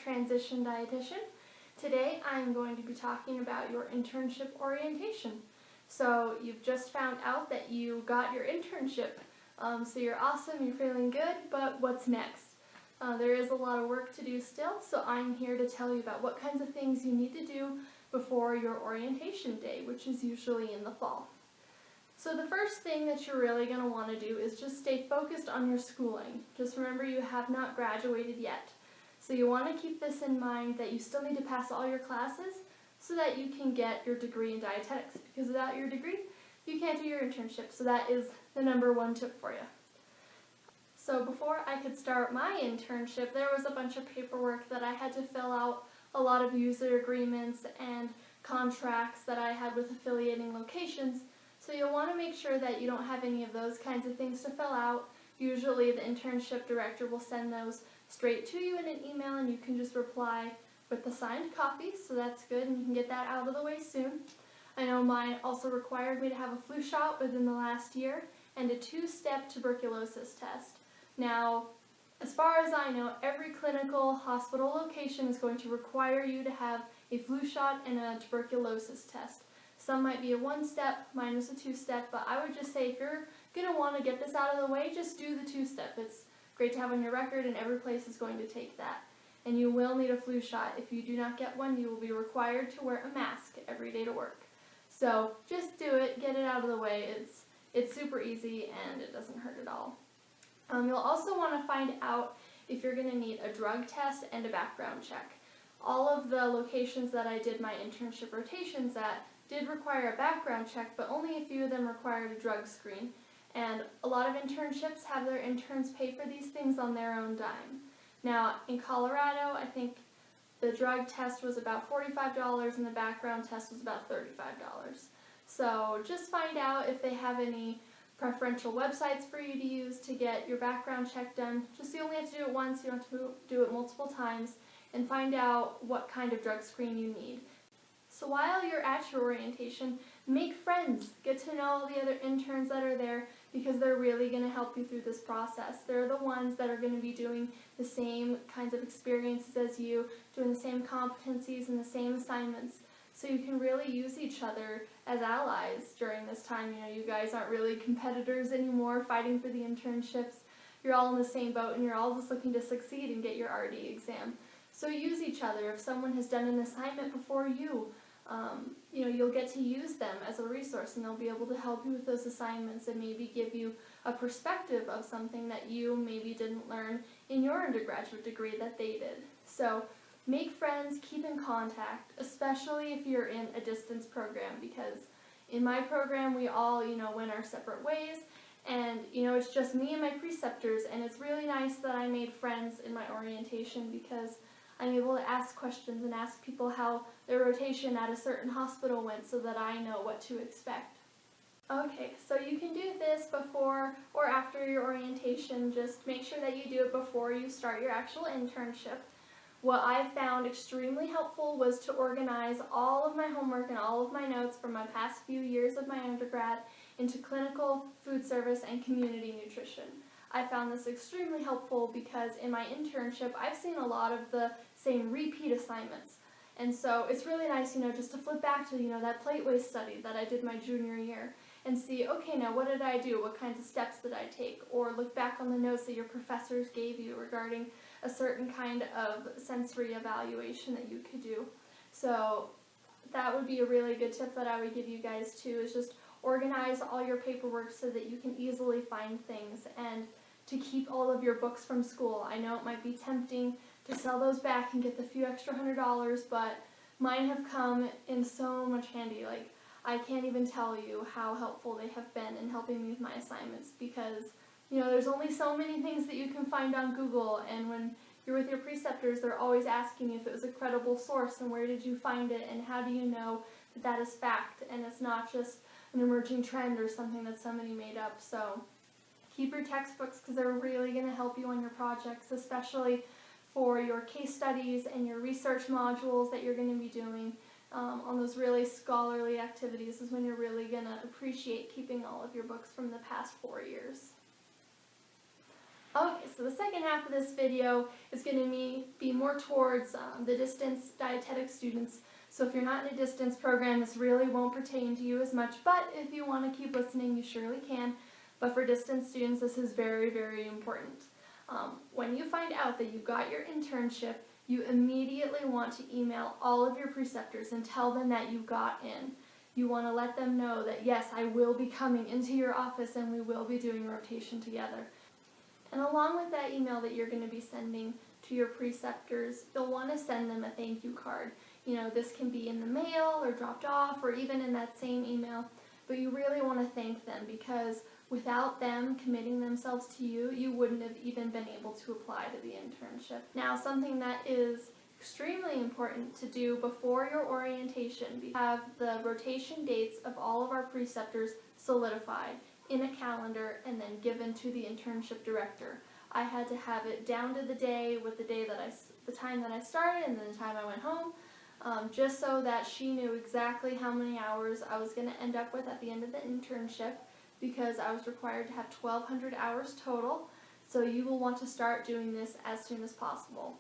Transition Dietitian. Today I'm going to be talking about your internship orientation. So you've just found out that you got your internship. So you're awesome, you're feeling good, but what's next? There is a lot of work to do still, so I'm here to tell you about what kinds of things you need to do before your orientation day, which is usually in the fall. So the first thing that you're really going to want to do is just stay focused on your schooling. Just remember you have not graduated yet. So you want to keep this in mind that you still need to pass all your classes so that you can get your degree in dietetics. Because without your degree, you can't do your internship. So that is the #1 tip for you. So before I could start my internship, there was a bunch of paperwork that I had to fill out, a lot of user agreements and contracts that I had with affiliating locations. So you'll want to make sure that you don't have any of those kinds of things to fill out. Usually the internship director will send those straight to you in an email and you can just reply with the signed copy, so that's good and you can get that out of the way soon. I know mine also required me to have a flu shot within the last year and a 2-step tuberculosis test. Now, as far as I know, every clinical hospital location is going to require you to have a flu shot and a tuberculosis test. Some might be a 1-step, mine was a 2-step, but I would just say if you're going to want to get this out of the way, just do the 2-step. It's great to have on your record and every place is going to take that. And you will need a flu shot. If you do not get one, you will be required to wear a mask every day to work. So just do it, get it out of the way. It's super easy and it doesn't hurt at all. You'll also want to find out if you're going to need a drug test and a background check. All of the locations that I did my internship rotations at did require a background check, but only a few of them required a drug screen. And a lot of internships have their interns pay for these things on their own dime. Now, in Colorado, I think the drug test was about $45 and the background test was about $35. So just find out if they have any preferential websites for you to use to get your background check done. Just you only have to do it once, you don't have to do it multiple times, and find out what kind of drug screen you need. So while you're at your orientation, make friends. Get to know all the other interns that are there because they're really going to help you through this process. They're the ones that are going to be doing the same kinds of experiences as you, doing the same competencies and the same assignments. So you can really use each other as allies during this time. You know, you guys aren't really competitors anymore fighting for the internships. You're all in the same boat and you're all just looking to succeed and get your RD exam. So use each other. If someone has done an assignment before you, you'll get to use them as a resource and they'll be able to help you with those assignments and maybe give you a perspective of something that you maybe didn't learn in your undergraduate degree that they did. So make friends, keep in contact, especially if you're in a distance program, because in my program we all, went our separate ways and, it's just me and my preceptors, and it's really nice that I made friends in my orientation because I'm able to ask questions and ask people how their rotation at a certain hospital went so that I know what to expect. Okay, so you can do this before or after your orientation. Just make sure that you do it before you start your actual internship. What I found extremely helpful was to organize all of my homework and all of my notes from my past few years of my undergrad into clinical, food service, and community nutrition. I found this extremely helpful because in my internship I've seen a lot of the same repeat assignments. And so it's really nice, just to flip back to, that plate waste study that I did my junior year and see, okay, now what did I do? What kinds of steps did I take? Or look back on the notes that your professors gave you regarding a certain kind of sensory evaluation that you could do. So that would be a really good tip that I would give you guys too, is just organize all your paperwork so that you can easily find things and to keep all of your books from school. I know it might be tempting to sell those back and get the few extra $100, but mine have come in so much handy. Like, I can't even tell you how helpful they have been in helping me with my assignments because, there's only so many things that you can find on Google, and when you're with your preceptors, they're always asking you if it was a credible source and where did you find it and how do you know that that is fact and it's not just an emerging trend or something that somebody made up. So keep your textbooks because they're really going to help you on your projects, especially for your case studies and your research modules that you're going to be doing. On those really scholarly activities is when you're really going to appreciate keeping all of your books from the past 4 years. Okay, so the second half of this video is going to be more towards the distance dietetic students. So if you're not in a distance program, this really won't pertain to you as much, but if you want to keep listening, you surely can. But for distance students, this is very, very important. When you find out that you got your internship, you immediately want to email all of your preceptors and tell them that you got in. You want to let them know that, yes, I will be coming into your office and we will be doing a rotation together. And along with that email that you're going to be sending to your preceptors, you'll want to send them a thank you card. You know, this can be in the mail or dropped off or even in that same email, but you really want to thank them because without them committing themselves to you, you wouldn't have even been able to apply to the internship. Now, something that is extremely important to do before your orientation, we have the rotation dates of all of our preceptors solidified in a calendar and then given to the internship director. I had to have it down to the day with the time that I started and then the time I went home, just so that she knew exactly how many hours I was going to end up with at the end of the internship, because I was required to have 1,200 hours total. So you will want to start doing this as soon as possible.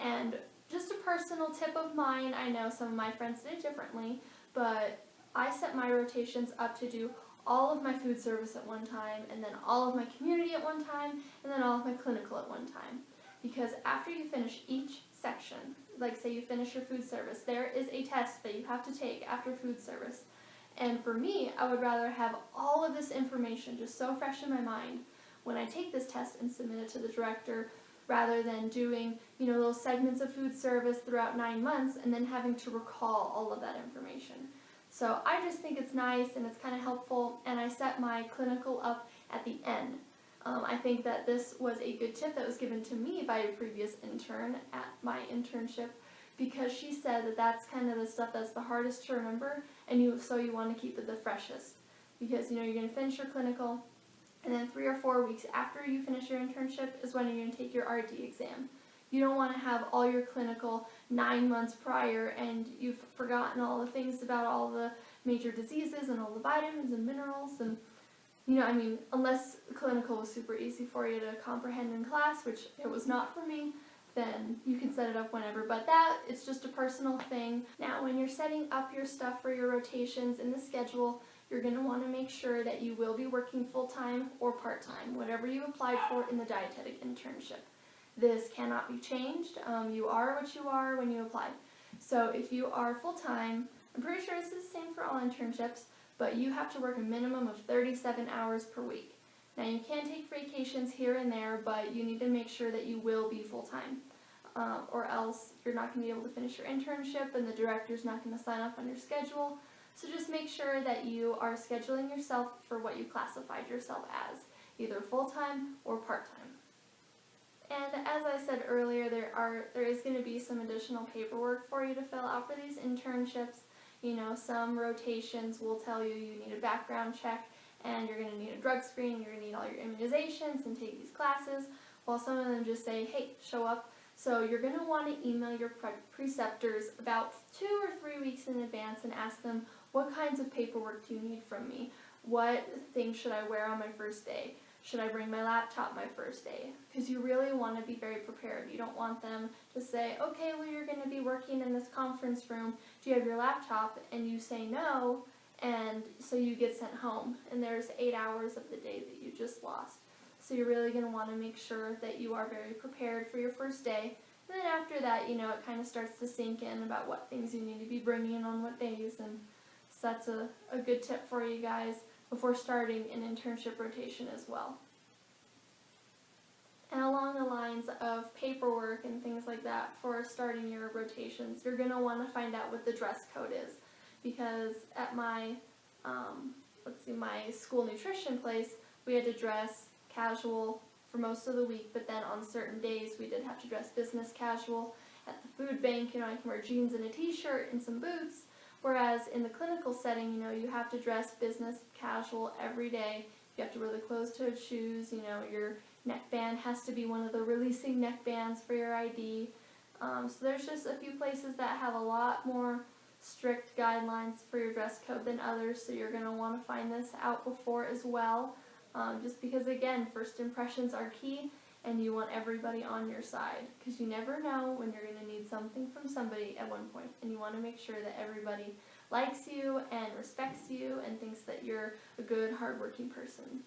And just a personal tip of mine, I know some of my friends did it differently, but I set my rotations up to do all of my food service at one time, and then all of my community at one time, and then all of my clinical at one time. Because after you finish each section, like say you finish your food service, there is a test that you have to take after food service. And for me, I would rather have all of this information just so fresh in my mind when I take this test and submit it to the director, rather than doing, little segments of food service throughout 9 months and then having to recall all of that information. So I just think it's nice and it's kind of helpful, and I set my clinical up at the end. I think that this was a good tip that was given to me by a previous intern at my internship, because she said that that's kind of the stuff that's the hardest to remember, and so you want to keep it the freshest. Because you're going to finish your clinical, and then 3 or 4 weeks after you finish your internship is when you're going to take your RD exam. You don't want to have all your clinical 9 months prior and you've forgotten all the things about all the major diseases and all the vitamins and minerals, and unless clinical was super easy for you to comprehend in class, which it was not for me, then you can set it up whenever. But it's just a personal thing. Now, when you're setting up your stuff for your rotations in the schedule, you're going to want to make sure that you will be working full-time or part-time, whatever you applied for in the dietetic internship. This cannot be changed. You are what you are when you applied. So if you are full-time, I'm pretty sure this is the same for all internships, but you have to work a minimum of 37 hours per week. Now, you can take vacations here and there, but you need to make sure that you will be full-time, or else you're not going to be able to finish your internship and the director's not going to sign up on your schedule. So just make sure that you are scheduling yourself for what you classified yourself as, either full-time or part-time. And as I said earlier, there is going to be some additional paperwork for you to fill out for these internships. Some rotations will tell you need a background check, and you're going to need a drug screen, you're going to need all your immunizations and take these classes, while some of them just say, hey, show up. So you're going to want to email your preceptors about 2 or 3 weeks in advance and ask them, what kinds of paperwork do you need from me? What things should I wear on my first day? Should I bring my laptop my first day? Because you really want to be very prepared. You don't want them to say, okay, well, you're going to be working in this conference room. Do you have your laptop? And you say no, and so you get sent home, and there's 8 hours of the day that you just lost. So you're really going to want to make sure that you are very prepared for your first day. And then after that, it kind of starts to sink in about what things you need to be bringing in on what days, and so that's a good tip for you guys before starting an internship rotation as well. And along the lines of paperwork and things like that for starting your rotations, you're going to want to find out what the dress code is, because at my school nutrition place, we had to dress casual for most of the week, but then on certain days we did have to dress business casual. At the food bank, I can wear jeans and a t-shirt and some boots, whereas in the clinical setting, you have to dress business casual every day. You have to wear the closed-toed shoes, your neckband has to be one of the releasing neckbands for your ID. So there's just a few places that have a lot more strict guidelines for your dress code than others, so you're going to want to find this out before as well. Just because, again, first impressions are key, and you want everybody on your side, because you never know when you're going to need something from somebody at one point, and you want to make sure that everybody likes you and respects you and thinks that you're a good, hardworking person.